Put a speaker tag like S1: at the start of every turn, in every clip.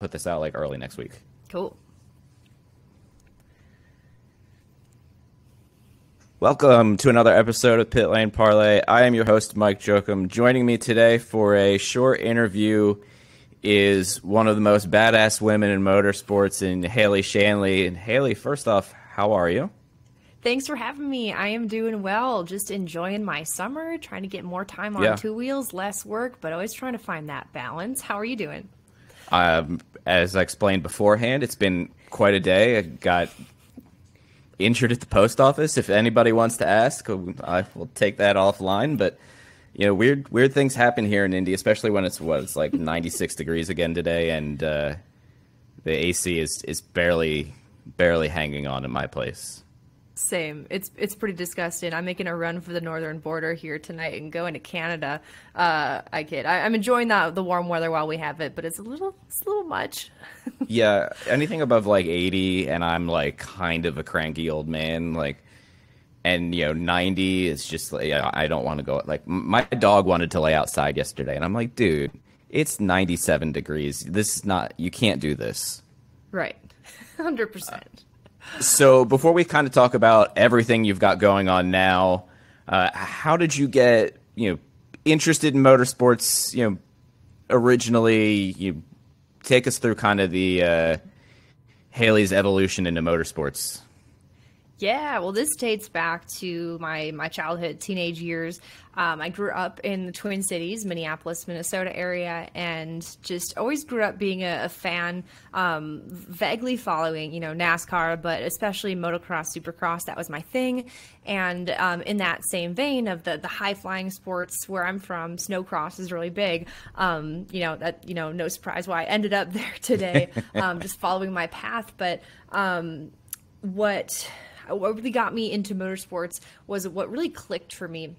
S1: put this out like early next week.
S2: Cool.
S1: Welcome to another episode of Pit Lane Parlay. I am your host, Mike Jokum. Joining me today for a short interview is one of the most badass women in motorsports, in Haley Shanley. And Haley, first off, how are you?
S2: Thanks for having me. I am doing well. Just enjoying my summer, trying to get more time on two wheels, less work, but always trying to find that balance. How are you doing?
S1: As I explained beforehand, it's been quite a day. I got injured at the post office. If anybody wants to ask, I will take that offline. But you know, weird things happen here in Indy, especially when it's like 96 degrees again today, and the AC is barely hanging on in my place.
S2: Same. It's pretty disgusting. I'm making a run for the northern border here tonight and going to Canada. I kid. I'm enjoying the warm weather while we have it, but it's a little much.
S1: Yeah, anything above like 80, and I'm like kind of a cranky old man. Like, and 90 is just like, I don't want to go. Like, my dog wanted to lay outside yesterday, and I'm like, dude, it's 97 degrees. This is not. You can't do this.
S2: Right. 100%.
S1: So before we kind of talk about everything you've got going on now, how did you get interested in motorsports? Originally, you take us through kind of the Haley's evolution into motorsports.
S2: Yeah, well, this dates back to my childhood, teenage years. I grew up in the Twin Cities, Minneapolis, Minnesota area, and just always grew up being a fan, vaguely following, NASCAR, but especially motocross, supercross. That was my thing. And in that same vein of the high-flying sports where I'm from, snowcross is really big. No surprise why I ended up there today, just following my path. But what really got me into motorsports was what really clicked for me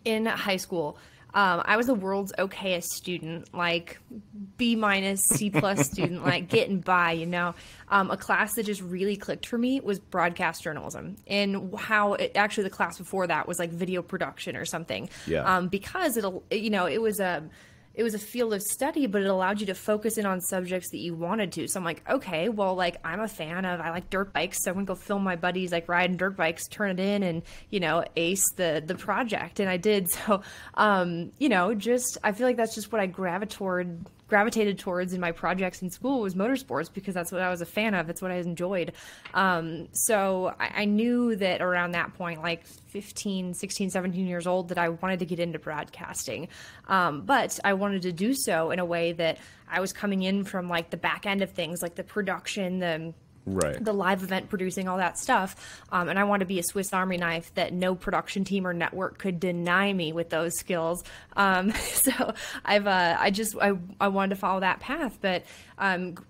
S2: in high school. I was the world's okayest student, like B minus, C plus student, like getting by, A class that just really clicked for me was broadcast journalism, and how actually the class before that was like video production or something.
S1: Yeah.
S2: Because it was a field of study, but it allowed you to focus in on subjects that you wanted to. So I'm like, okay, well, like I like dirt bikes, so I'm gonna go film my buddies like riding dirt bikes, turn it in, and ace the project. And I did. So I feel like that's just what I gravitated towards in my projects in school was motorsports, because that's what I was a fan of. That's what I enjoyed. So I knew that around that point, like 15, 16, 17 years old, that I wanted to get into broadcasting. But I wanted to do so in a way that I was coming in from like the back end of things, like the production, the live event producing, all that stuff. And I want to be a Swiss Army knife that no production team or network could deny me with those skills. So I wanted to follow that path. But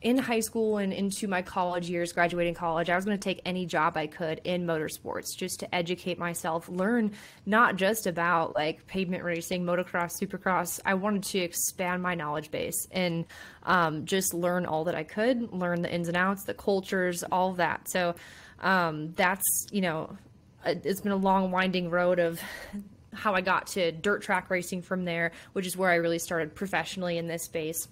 S2: in high school and into my college years, graduating college, I was going to take any job I could in motorsports just to educate myself, learn not just about like pavement racing, motocross, supercross. I wanted to expand my knowledge base and just learn all that I could, learn the ins and outs, the cultures, all of that. So that's, it's been a long winding road of how I got to dirt track racing from there, which is where I really started professionally in this space.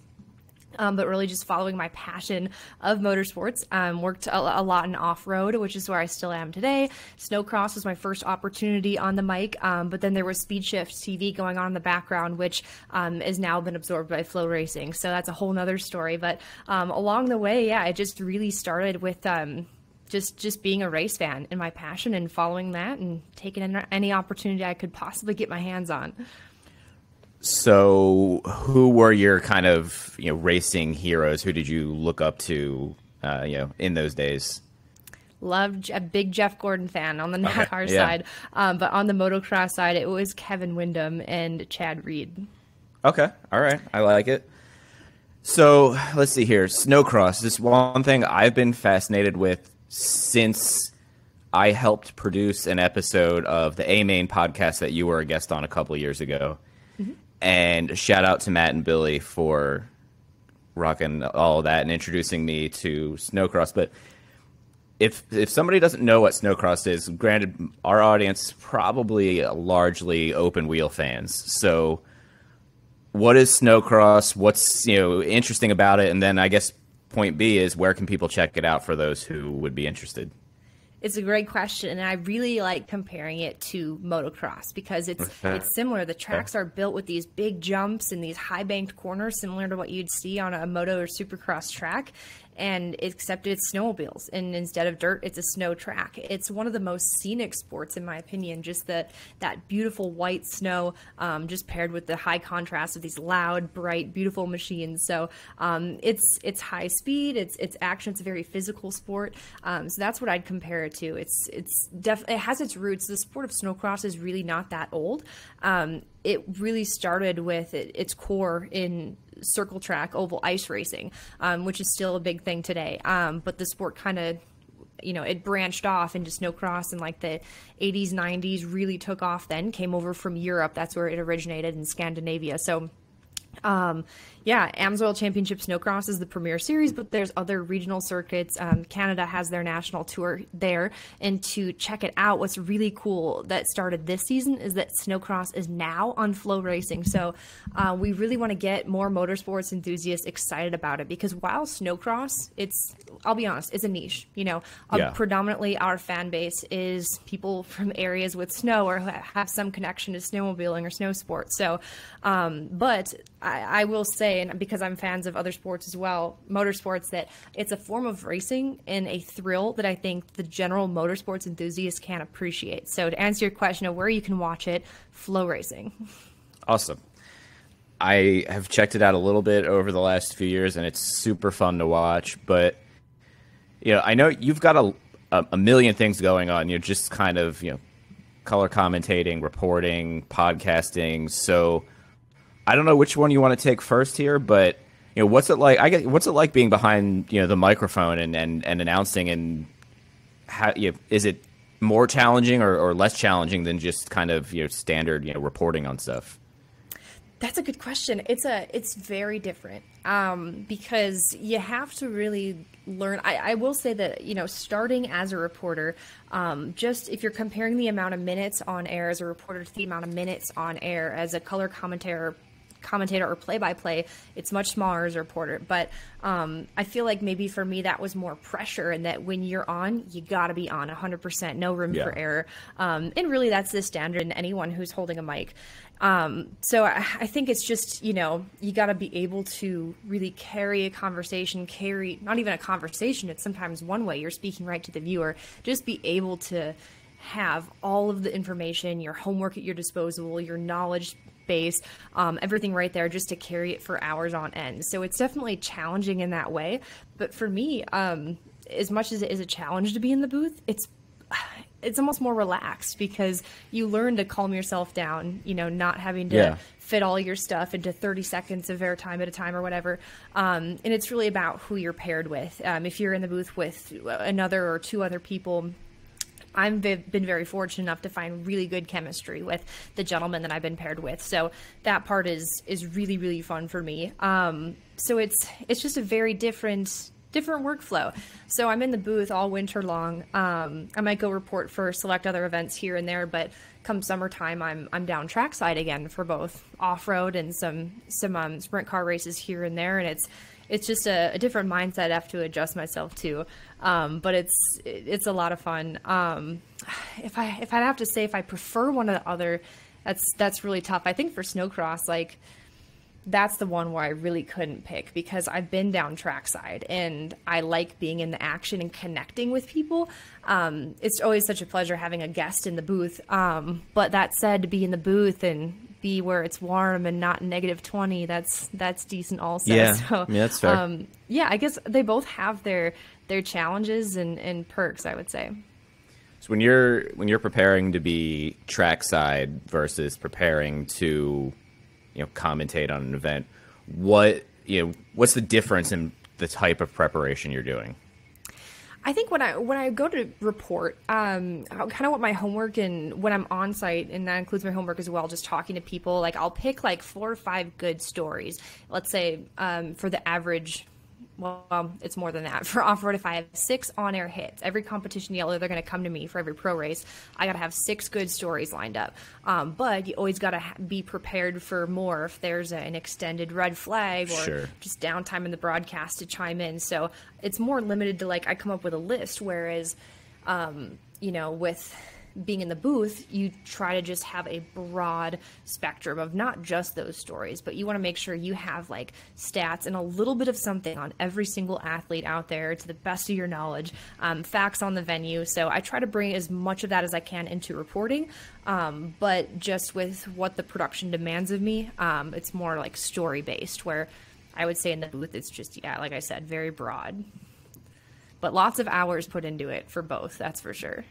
S2: But really just following my passion of motorsports. Worked a lot in off-road, which is where I still am today. Snowcross was my first opportunity on the mic, but then there was Speed Shift TV going on in the background, which has now been absorbed by Flo Racing. So that's a whole nother story. But along the way, yeah, it just really started with just being a race fan and my passion and following that and taking any opportunity I could possibly get my hands on.
S1: So who were your kind of, racing heroes? Who did you look up to, in those days?
S2: Loved a big Jeff Gordon fan on the NASCAR side. But on the motocross side, it was Kevin Windham and Chad Reed.
S1: Okay. All right. I like it. So let's see here. Snowcross. This one thing I've been fascinated with since I helped produce an episode of the A-Main podcast that you were a guest on a couple of years ago. Mm-hmm. And shout out to Matt and Billy for rocking all of that and introducing me to snowcross. But if somebody doesn't know what snowcross is, granted, our audience probably largely open wheel fans. So what is snowcross? What's, interesting about it? And then I guess point B is, where can people check it out for those who would be interested?
S2: It's a great question, and I really like comparing it to motocross because it's similar. The tracks are built with these big jumps and these high banked corners, similar to what you'd see on a moto or supercross track. And except it's snowmobiles, and instead of dirt, it's a snow track. It's one of the most scenic sports, in my opinion. Just that beautiful white snow, just paired with the high contrast of these loud, bright, beautiful machines. So it's high speed, it's action, it's a very physical sport. So that's what I'd compare it to. It has its roots. The sport of snowcross is really not that old. It really started with its core in circle track oval ice racing, which is still a big thing today. But the sport kind of, it branched off into snowcross in like the 80s, 90s, really took off then, came over from Europe. That's where it originated, in Scandinavia. So AMSOIL Championship Snowcross is the premier series, but there's other regional circuits. Canada has their national tour there, and to check it out, what's really cool that started this season is that Snowcross is now on Flo Racing. So we really want to get more motorsports enthusiasts excited about it, because while Snowcross, I'll be honest, it's a niche. Predominantly our fan base is people from areas with snow or who have some connection to snowmobiling or snow sports. So, but I will say, and because I'm fans of other sports as well, motorsports, that it's a form of racing and a thrill that I think the general motorsports enthusiast can appreciate. So to answer your question of where you can watch it, Flo Racing. Awesome.
S1: I have checked it out a little bit over the last few years, and it's super fun to watch. But, I know you've got a million things going on. You're just kind of, color commentating, reporting, podcasting. So I don't know which one you want to take first here, but what's it like? What's it like being behind the microphone and announcing, and how is it more challenging or less challenging than just kind of standard reporting on stuff?
S2: That's a good question. It's very different because you have to really learn. I will say that, starting as a reporter, just if you're comparing the amount of minutes on air as a reporter to the amount of minutes on air as a color commentator or play-by-play, it's much smaller as a reporter. But I feel like maybe for me that was more pressure, and that when you're on, you got to be on 100%, no room for error. And really that's the standard in anyone who's holding a mic. So I think it's just, you got to be able to really carry a conversation, not even a conversation, it's sometimes one way, you're speaking right to the viewer, just be able to have all of the information, your homework at your disposal, your knowledge base, everything right there, just to carry it for hours on end. So it's definitely challenging in that way. But for me, as much as it is a challenge to be in the booth, it's almost more relaxed, because you learn to calm yourself down, not having to fit all your stuff into 30 seconds of airtime at a time or whatever. And it's really about who you're paired with. If you're in the booth with another or two other people, I've been very fortunate enough to find really good chemistry with the gentleman that I've been paired with. So that part is really, really fun for me. So it's just a very different workflow. So I'm in the booth all winter long. I might go report for select other events here and there, but come summertime, I'm down trackside again for both off-road and some sprint car races here and there. And it's just a different mindset I have to adjust myself to. But it's a lot of fun. If I'd have to say if I prefer one or the other, that's really tough. I think for snowcross, that's the one where I really couldn't pick, because I've been down trackside and I like being in the action and connecting with people. It's always such a pleasure having a guest in the booth. But that said, to be in the booth and be where it's warm and not -20, that's decent also.
S1: Yeah,
S2: so,
S1: that's fair.
S2: I guess they both have their challenges and perks, I would say.
S1: So when you're preparing to be trackside versus preparing to commentate on an event, what's the difference in the type of preparation you're doing?
S2: I think when I go to report, kind of what my homework, and when I'm on site, and that includes my homework as well, just talking to people, I'll pick 4 or 5 good stories, let's say, for the average well, it's more than that. For off-road, if I have 6 on-air hits, every competition yellow, they're going to come to me. For every pro race, I got to have 6 good stories lined up. But you always got to be prepared for more if there's an extended red flag or just downtime in the broadcast to chime in. So it's more limited to, like, I come up with a list, whereas, you know, with being in the booth, you try to just have a broad spectrum of not just those stories, but you want to make sure you have like stats and a little bit of something on every single athlete out there to the best of your knowledge, facts on the venue. So I try to bring as much of that as I can into reporting, but just with what the production demands of me, it's more like story based, where I would say in the booth, it's just, yeah, like I said, very broad, but lots of hours put into it for both. That's for sure.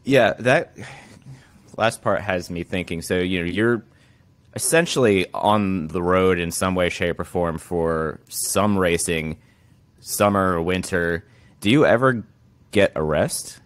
S1: Yeah, that last part has me thinking. So, you know, you're essentially on the road in some way, shape, or form for some racing, summer or winter. Do you ever get a rest?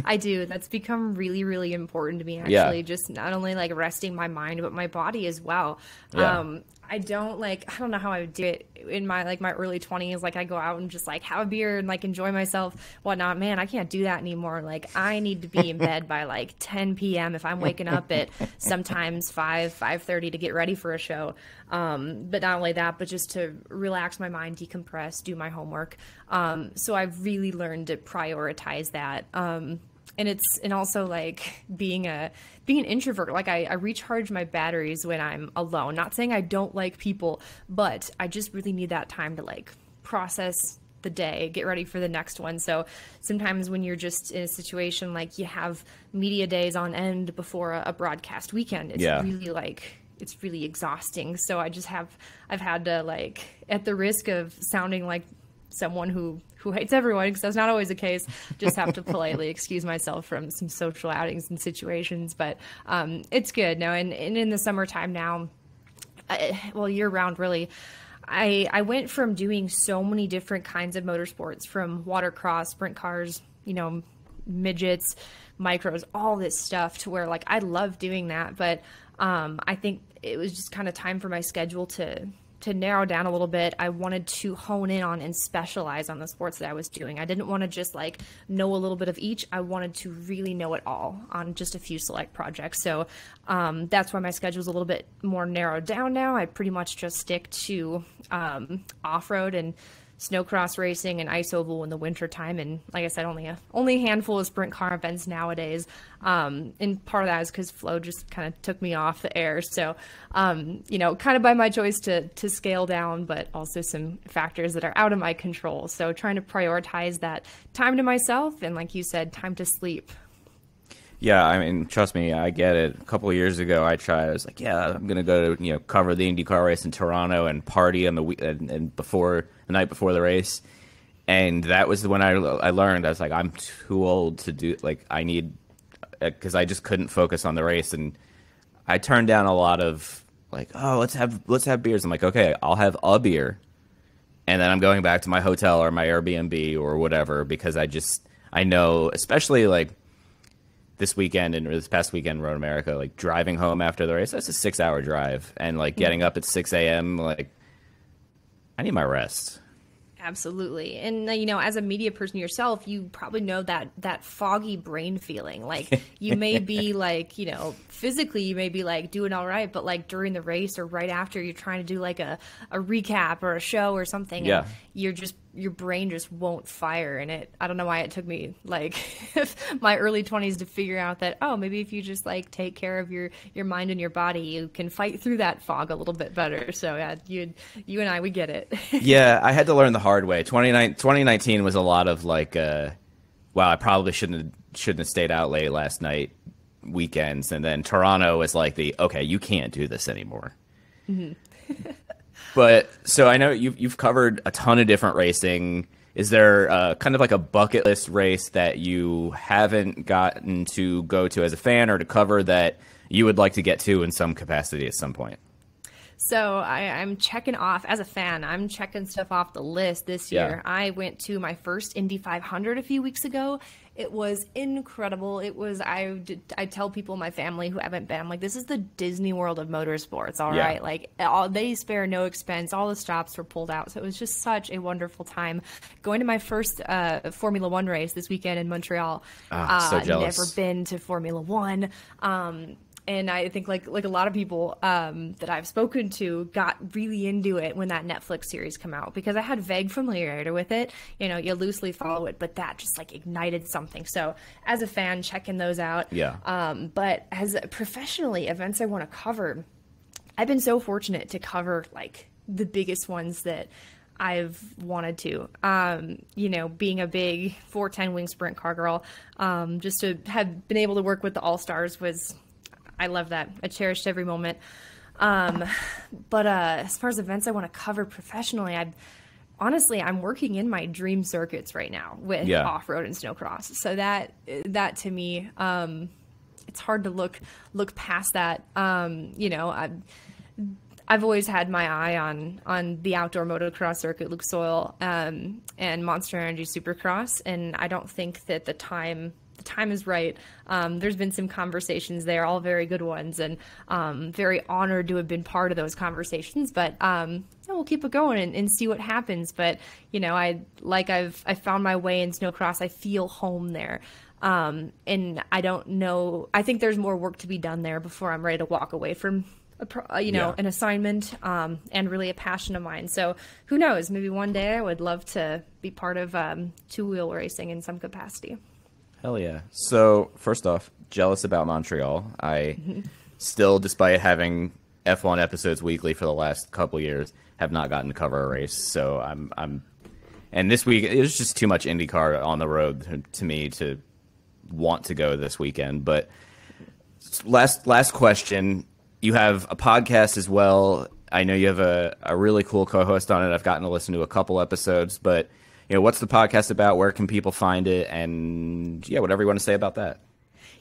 S2: I do. That's become really, really important to me, actually. Yeah. Just not only like resting my mind, but my body as well. Yeah. I don't know how I would do it in my early 20s. Like I go out and just like have a beer and like enjoy myself, whatnot. Man, I can't do that anymore. Like I need to be in bed by like 10 p.m. if I'm waking up at sometimes 5:30 to get ready for a show. But not only that, but just to relax my mind, decompress, do my homework. So I've really learned to prioritize that. And also like being an introvert, like I recharge my batteries when I'm alone. Not saying I don't like people, but I just really need that time to like process the day, get ready for the next one. So sometimes when you're just in a situation like you have media days on end before a broadcast weekend, it's really exhausting. So I've had to, like, at the risk of sounding like someone who hates everyone, because that's not always the case, just have to politely excuse myself from some social outings and situations. But it's good. No, and in the summertime now, year round really, I went from doing so many different kinds of motorsports, from watercross, sprint cars, you know, midgets, micros, all this stuff, to where like I love doing that. But I think it was just kind of time for my schedule to narrow down a little bit. I wanted to hone in on and specialize on the sports that I was doing. I didn't want to just like know a little bit of each. I wanted to really know it all on just a few select projects. So that's why my schedule is a little bit more narrowed down now. I pretty much just stick to off-road and snowcross racing and ice oval in the winter time. And like I said, only a handful of sprint car events nowadays. And part of that is because Flo just kind of took me off the air. So, you know, kind of by my choice to scale down, but also some factors that are out of my control. So trying to prioritize that time to myself and, like you said, time to sleep.
S1: Yeah, I mean, trust me, I get it. A couple of years ago, I was like, yeah, I'm gonna go to, you know, cover the IndyCar race in Toronto and party on the night before the race, and that was when I learned. I was like, I'm too old to do, like, I need, because I just couldn't focus on the race, and I turned down a lot of like, oh, let's have beers. I'm like, okay, I'll have a beer, and then I'm going back to my hotel or my Airbnb or whatever, because I know, especially like this weekend and this past weekend in Road America, like driving home after the race, that's a 6-hour drive. And like getting up at 6 a.m., like I need my rest.
S2: Absolutely. And, you know, as a media person yourself, you probably know that foggy brain feeling. Like you may be like, you know, physically you may be like doing all right, but like during the race or right after, you're trying to do like a recap or a show or something.
S1: Yeah.
S2: And your brain just won't fire. And I don't know why it took me like my early 20s to figure out that, oh, maybe if you just like take care of your mind and your body, you can fight through that fog a little bit better. So yeah, you and I, we get it.
S1: Yeah, I had to learn the hard way. 2019 was a lot of like, wow, I probably shouldn't have stayed out late last night weekends. And then Toronto was like okay, you can't do this anymore. Mm-hmm. But so I know you've covered a ton of different racing. Is there kind of like a bucket list race that you haven't gotten to go to as a fan or to cover that you would like to get to in some capacity at some point?
S2: So I'm checking off, as a fan, I'm checking stuff off the list this year. I went to my first Indy 500 a few weeks ago. It was incredible. It was, I tell people in my family who haven't been, I'm like, this is the Disney World of motorsports, all right? Like, they spare no expense. All the stops were pulled out. So it was just such a wonderful time. Going to my first Formula One race this weekend in Montreal.
S1: So jealous.
S2: Never been to Formula One. And I think like a lot of people that I've spoken to got really into it when that Netflix series came out, because I had vague familiarity with it. You know, you loosely follow it, but that just like ignited something. So as a fan, checking those out. But as professionally, events I want to cover, I've been so fortunate to cover like the biggest ones that I've wanted to, you know, being a big 410 wing sprint car girl, just to have been able to work with the All-Stars I love that. I cherished every moment. But as far as events I want to cover professionally, I'm working in my dream circuits right now with off-road and snowcross. So that to me, it's hard to look past that. You know, I've always had my eye on the outdoor motocross circuit, Lucas Oil, and Monster Energy Supercross, and I don't think that the time is right. There's been some conversations there, all very good ones, and very honored to have been part of those conversations. But we'll keep it going and see what happens. But you know, I found my way in snowcross. I feel home there, and I don't know. I think there's more work to be done there before I'm ready to walk away from an assignment and really a passion of mine. So who knows? Maybe one day I would love to be part of two-wheel racing in some capacity.
S1: Hell yeah. So, first off, jealous about Montreal. I still, despite having F1 episodes weekly for the last couple years, have not gotten to cover a race. So, and this week, it was just too much IndyCar on the road to me to want to go this weekend. But last question. You have a podcast as well. I know you have a really cool co-host on it. I've gotten to listen to a couple episodes, but you know, what's the podcast about? Where can people find it? And whatever you want to say about that.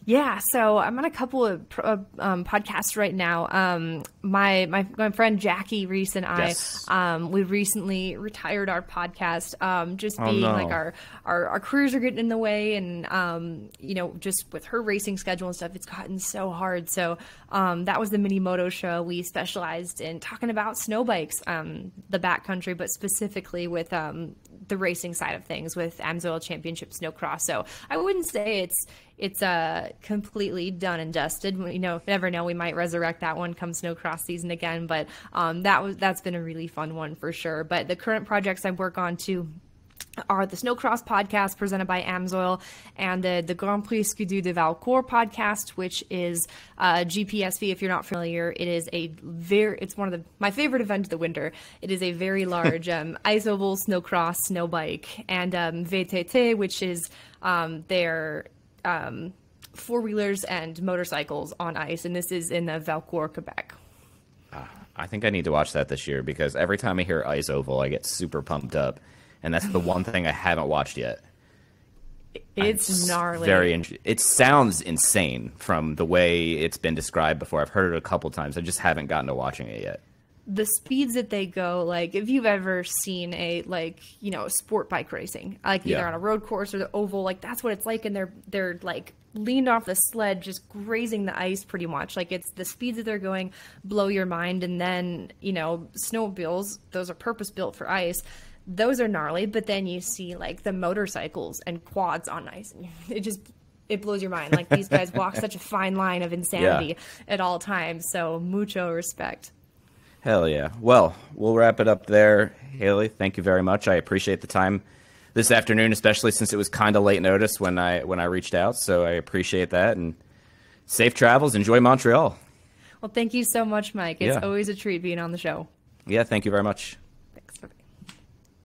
S2: Yeah, so I'm on a couple of podcasts right now. My friend Jackie Reese and I, we recently retired our podcast. Like our careers are getting in the way, and you know, just with her racing schedule and stuff, it's gotten so hard. So that was the Mini Moto Show. We specialized in talking about snow bikes, the backcountry, but specifically with the racing side of things with AMSOIL Championship Snowcross. So I wouldn't say it's completely done and dusted. You know, never know, we might resurrect that one come snowcross season again. But that's been a really fun one for sure. But the current projects I work on too are the Snowcross podcast presented by AMSOIL and the Grand Prix Skidoo de Valcourt podcast, which is GPSV. If you're not familiar, it is it's one of my favorite events of the winter. It is a very large ice oval snowcross snow bike, and VTT, which is their four-wheelers and motorcycles on ice, and this is in Valcourt, Quebec.
S1: I think I need to watch that this year, because every time I hear ice oval, I get super pumped up. And that's the one thing I haven't watched yet.
S2: It's gnarly.
S1: It sounds insane from the way it's been described before. I've heard it a couple times. I just haven't gotten to watching it yet.
S2: The speeds that they go, like if you've ever seen a sport bike racing, like either on a road course or the oval, like that's what it's like. And they're like leaned off the sled, just grazing the ice pretty much. Like it's the speeds that they're going blow your mind. And then, you know, snowmobiles, those are purpose built for ice. Those are gnarly, but then you see like the motorcycles and quads on ice, and it blows your mind. Like these guys walk such a fine line of insanity at all times. So mucho respect.
S1: Hell yeah. Well, we'll wrap it up there. Haley, thank you very much. I appreciate the time this afternoon, especially since it was kind of late notice when I reached out. So I appreciate that, and safe travels. Enjoy Montreal.
S2: Well, thank you so much, Mike. It's always a treat being on the show.
S1: Yeah, thank you very much.